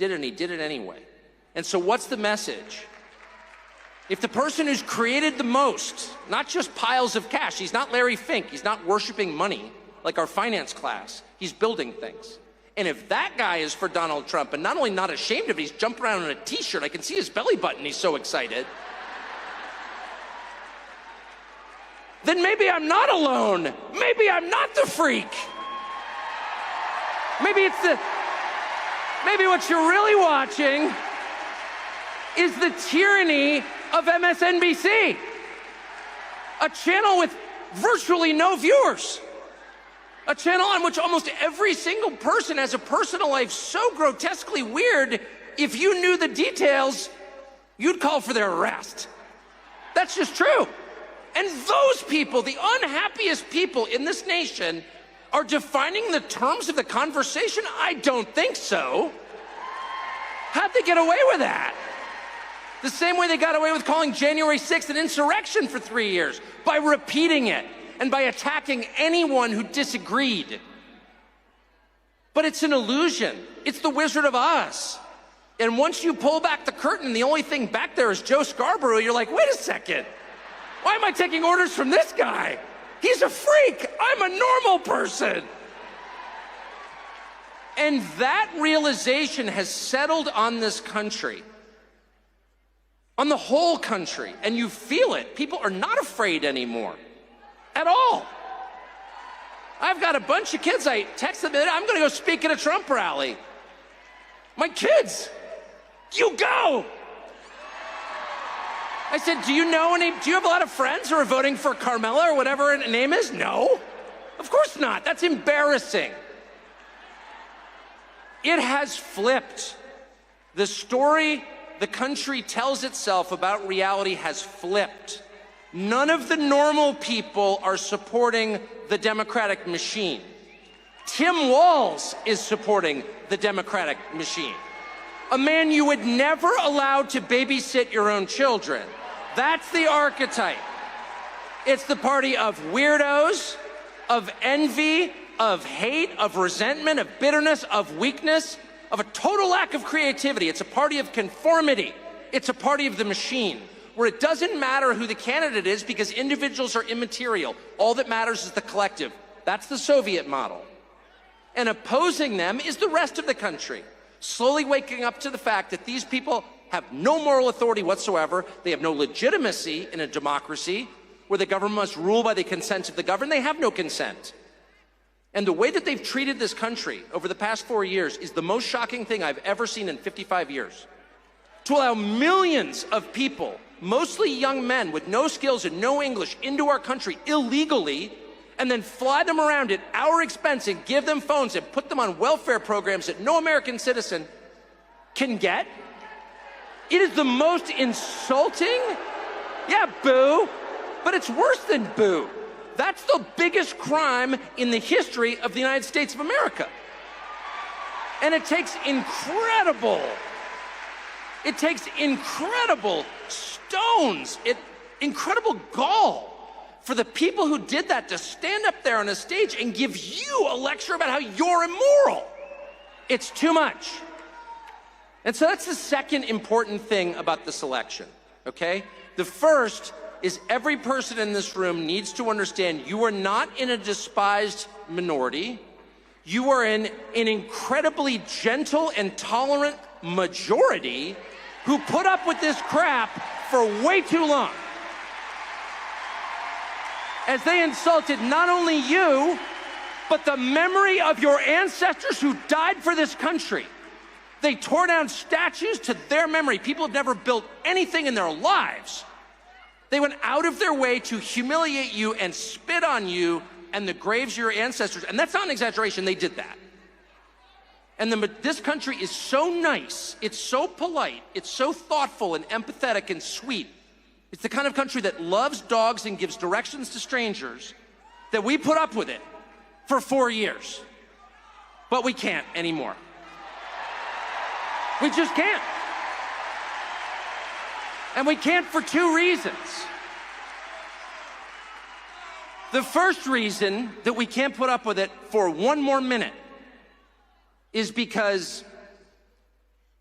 did it, and he did it anyway. And so what's the message? If the person who's created the most, not just piles of cash, he's not Larry Fink, he's not worshiping money like our finance class, he's building things. And if that guy is for Donald Trump, and not only not ashamed of it, he's jumping around in a t-shirt, I can see his belly button, he's so excited. Then maybe I'm not alone. Maybe I'm not the freak. Maybe what you're really watching is the tyranny of MSNBC, a channel with virtually no viewers, a channel on which almost every single person has a personal life so grotesquely weird, if you knew the details, you'd call for their arrest. That's just true. And those people, the unhappiest people in this nation, are defining the terms of the conversation? I don't think so. How'd they get away with that? The same way they got away with calling January 6th an insurrection for 3 years, by repeating it and by attacking anyone who disagreed. But it's an illusion. It's the Wizard of Oz. And once you pull back the curtain and the only thing back there is Joe Scarborough, you're like, wait a second. Why am I taking orders from this guy? He's a freak. I'm a normal person. And that realization has settled on this country, on the whole country, and you feel it. People are not afraid anymore, at all. I've got a bunch of kids, I text them, I'm gonna go speak at a Trump rally. My kids, you go. I said, do you have a lot of friends who are voting for Carmela or whatever her name is? No, of course not. That's embarrassing. It has flipped. The story the country tells itself about reality has flipped. None of the normal people are supporting the Democratic machine. Tim Walz is supporting the Democratic machine. A man you would never allow to babysit your own children. That's the archetype. It's the party of weirdos, of envy, of hate, of resentment, of bitterness, of weakness, of a total lack of creativity. It's a party of conformity. It's a party of the machine, where it doesn't matter who the candidate is because individuals are immaterial. All that matters is the collective. That's the Soviet model. And opposing them is the rest of the country, slowly waking up to the fact that these people have no moral authority whatsoever. They have no legitimacy in a democracy where the government must rule by the consent of the governed. They have no consent. And the way that they've treated this country over the past 4 years is the most shocking thing I've ever seen in 55 years. To allow millions of people, mostly young men with no skills and no English, into our country illegally, and then fly them around at our expense and give them phones and put them on welfare programs that no American citizen can get. It is the most insulting, yeah, boo, but it's worse than boo. That's the biggest crime in the history of the United States of America. And it takes incredible stones, incredible gall for the people who did that to stand up there on a stage and give you a lecture about how you're immoral. It's too much. And so that's the second important thing about this election, okay? The first is every person in this room needs to understand you are not in a despised minority. You are in an incredibly gentle and tolerant majority who put up with this crap for way too long. As they insulted not only you, but the memory of your ancestors who died for this country. They tore down statues to their memory. People have never built anything in their lives. They went out of their way to humiliate you and spit on you and the graves of your ancestors. And that's not an exaggeration, they did that. And this country is so nice, it's so polite, it's so thoughtful and empathetic and sweet. It's the kind of country that loves dogs and gives directions to strangers, that we put up with it for 4 years. But we can't anymore. We just can't. And we can't for two reasons. The first reason that we can't put up with it for one more minute is because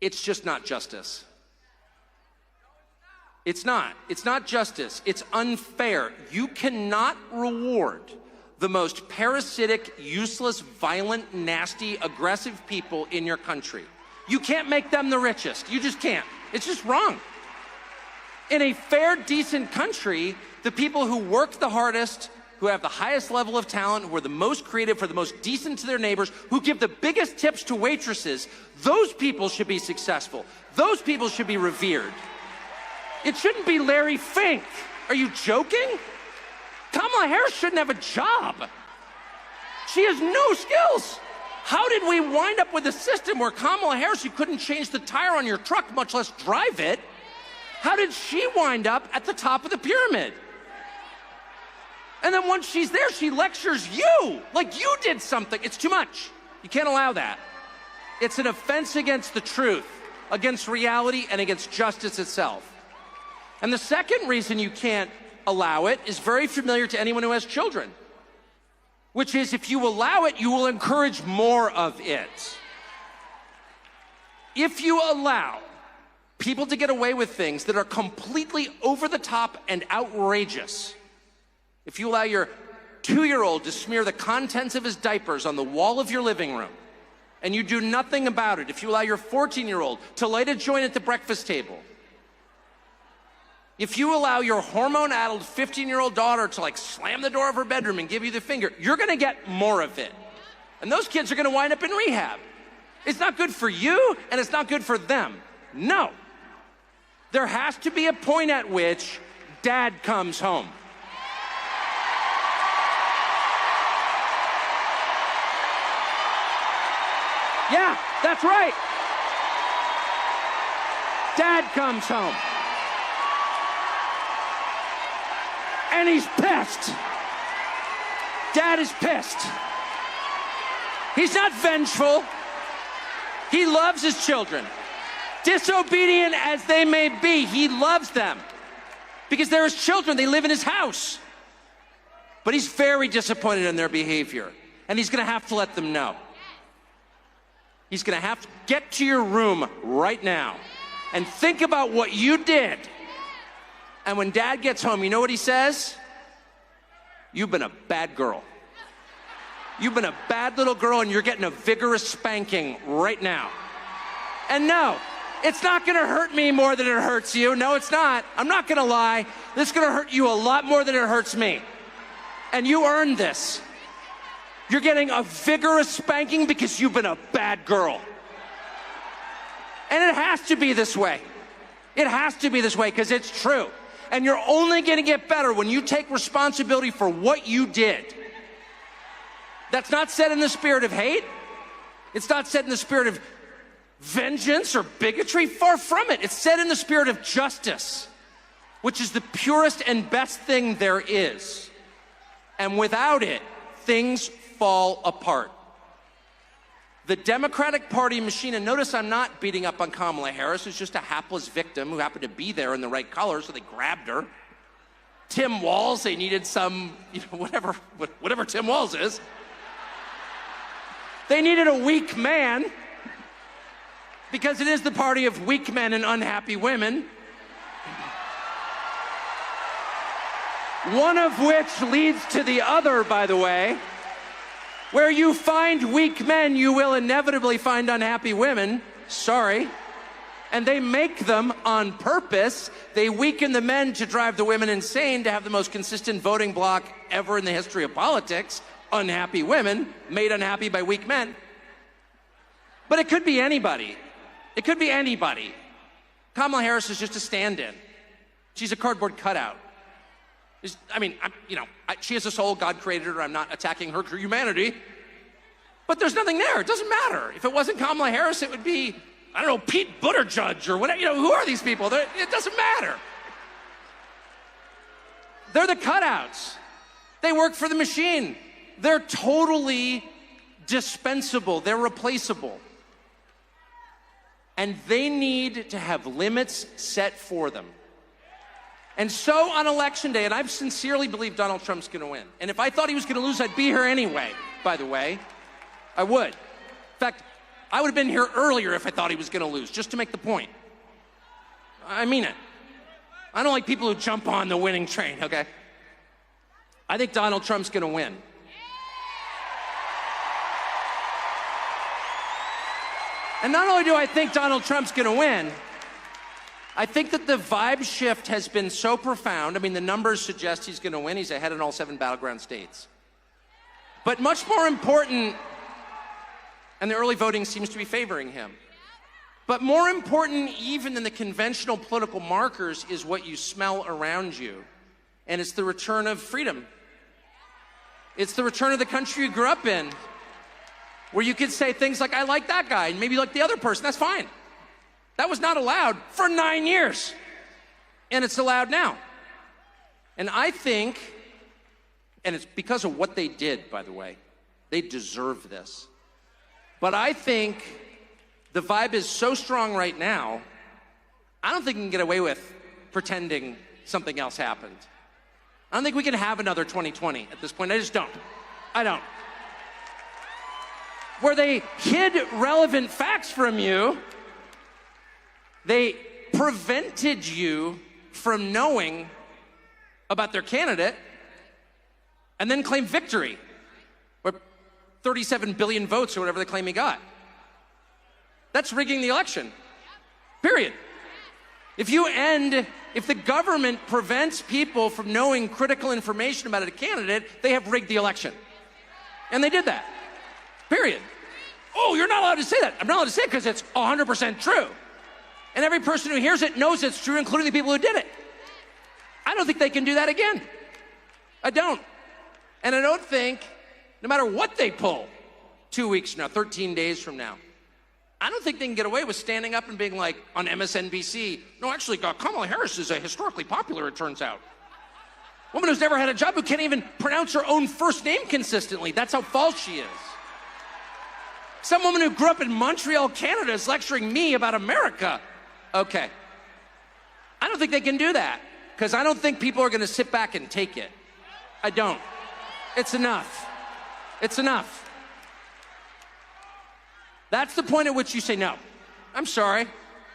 It's just not justice. It's not. It's not justice. It's unfair. You cannot reward the most parasitic, useless, violent, nasty, aggressive people in your country. You can't make them the richest. You just can't. It's just wrong. In a fair, decent country, the people who work the hardest, who have the highest level of talent, who are the most creative, who are the most decent to their neighbors, who give the biggest tips to waitresses, those people should be successful. Those people should be revered. It shouldn't be Larry Fink. Are you joking? Kamala Harris shouldn't have a job. She has no skills. How did we wind up with a system where Kamala Harris, you couldn't change the tire on your truck, much less drive it? How did she wind up at the top of the pyramid? And then once she's there, she lectures you like you did something. It's too much. You can't allow that. It's an offense against the truth, against reality, and against justice itself. And the second reason you can't allow it is very familiar to anyone who has children, which is if you allow it, you will encourage more of it. If you allow people to get away with things that are completely over the top and outrageous, if you allow your 2-year-old to smear the contents of his diapers on the wall of your living room, and you do nothing about it, if you allow your 14-year-old to light a joint at the breakfast table, if you allow your hormone-addled 15-year-old daughter to like slam the door of her bedroom and give you the finger, you're gonna get more of it. And those kids are gonna wind up in rehab. It's not good for you, and it's not good for them. No. There has to be a point at which dad comes home. Yeah, that's right. Dad comes home. And he's pissed. Dad is pissed. He's not vengeful. He loves his children. Disobedient as they may be, he loves them. Because they're his children, they live in his house. But he's very disappointed in their behavior. And he's gonna have to let them know. He's gonna have to get to your room right now and think about what you did. And when dad gets home, you know what he says? You've been a bad girl. You've been a bad little girl and you're getting a vigorous spanking right now. And no, it's not gonna hurt me more than it hurts you. No, it's not. I'm not gonna lie. This is gonna hurt you a lot more than it hurts me. And you earned this. You're getting a vigorous spanking because you've been a bad girl. And it has to be this way. It has to be this way because it's true. And you're only gonna get better when you take responsibility for what you did. That's not said in the spirit of hate. It's not said in the spirit of vengeance or bigotry. Far from it. It's said in the spirit of justice, which is the purest and best thing there is. And without it, things fall apart. The Democratic Party machine, and notice I'm not beating up on Kamala Harris, who's just a hapless victim who happened to be there in the right color, so they grabbed her. Tim Walz, they needed some, whatever Tim Walz is. They needed a weak man, because it is the party of weak men and unhappy women. One of which leads to the other, by the way. Where you find weak men, you will inevitably find unhappy women. Sorry. And they make them on purpose. They weaken the men to drive the women insane, to have the most consistent voting bloc ever in the history of politics. Unhappy women, made unhappy by weak men. But it could be anybody. It could be anybody. Kamala Harris is just a stand-in. She's a cardboard cutout. She has a soul, God created her, I'm not attacking her humanity. But there's nothing there, it doesn't matter. If it wasn't Kamala Harris, it would be, I don't know, Pete Buttigieg or whatever, who are these people? It doesn't matter. They're the cutouts. They work for the machine. They're totally dispensable, they're replaceable. And they need to have limits set for them. And so on election day, and I sincerely believe Donald Trump's gonna win. And if I thought he was gonna lose, I'd be here anyway, by the way. I would. In fact, I would have been here earlier if I thought he was going to lose, just to make the point. I mean it. I don't like people who jump on the winning train, okay? I think Donald Trump's going to win. And not only do I think Donald Trump's going to win, I think that the vibe shift has been so profound. I mean, the numbers suggest he's going to win. He's ahead in all 7 battleground states. But much more important, and the early voting seems to be favoring him. But more important even than the conventional political markers is what you smell around you. And it's the return of freedom. It's the return of the country you grew up in, where you could say things like, I like that guy, and maybe you like the other person, that's fine. That was not allowed for 9 years. And it's allowed now. And I think, and it's because of what they did, by the way, they deserve this. But I think the vibe is so strong right now, I don't think we can get away with pretending something else happened. I don't think we can have another 2020 at this point. I just don't. I don't. Where they hid relevant facts from you, they prevented you from knowing about their candidate, and then claimed victory, or 37 billion votes or whatever they claim he got. That's rigging the election, period. If the government prevents people from knowing critical information about a candidate, they have rigged the election. And they did that, period. Oh, you're not allowed to say that. I'm not allowed to say it because it's 100% true. And every person who hears it knows it's true, including the people who did it. I don't think they can do that again. I don't. And I don't think, no matter what they pull 2 weeks from now, 13 days from now, I don't think they can get away with standing up and being like on MSNBC, no, actually, Kamala Harris is historically popular, it turns out. Woman who's never had a job, who can't even pronounce her own first name consistently. That's how false she is. Some woman who grew up in Montreal, Canada is lecturing me about America. Okay. I don't think they can do that, because I don't think people are going to sit back and take it. I don't. It's enough. It's enough. That's the point at which you say, no, I'm sorry.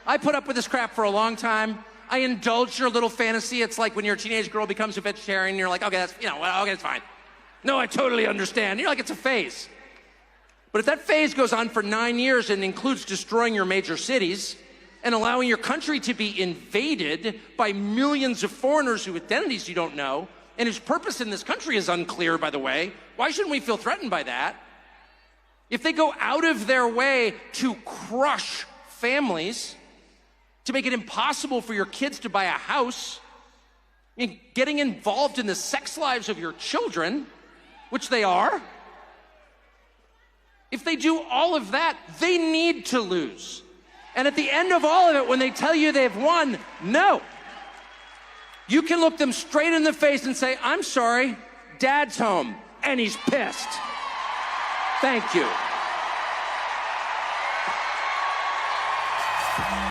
I put up with this crap for a long time. I indulge your little fantasy. It's like when your teenage girl becomes a vegetarian, you're like, okay, that's, okay, it's fine. No, I totally understand. You're like, it's a phase. But if that phase goes on for 9 years and includes destroying your major cities and allowing your country to be invaded by millions of foreigners whose identities you don't know, and whose purpose in this country is unclear, by the way, why shouldn't we feel threatened by that? If they go out of their way to crush families, to make it impossible for your kids to buy a house, and getting involved in the sex lives of your children, which they are, if they do all of that, they need to lose. And at the end of all of it, when they tell you they've won, no. You can look them straight in the face and say, I'm sorry, Dad's home, and he's pissed. Thank you.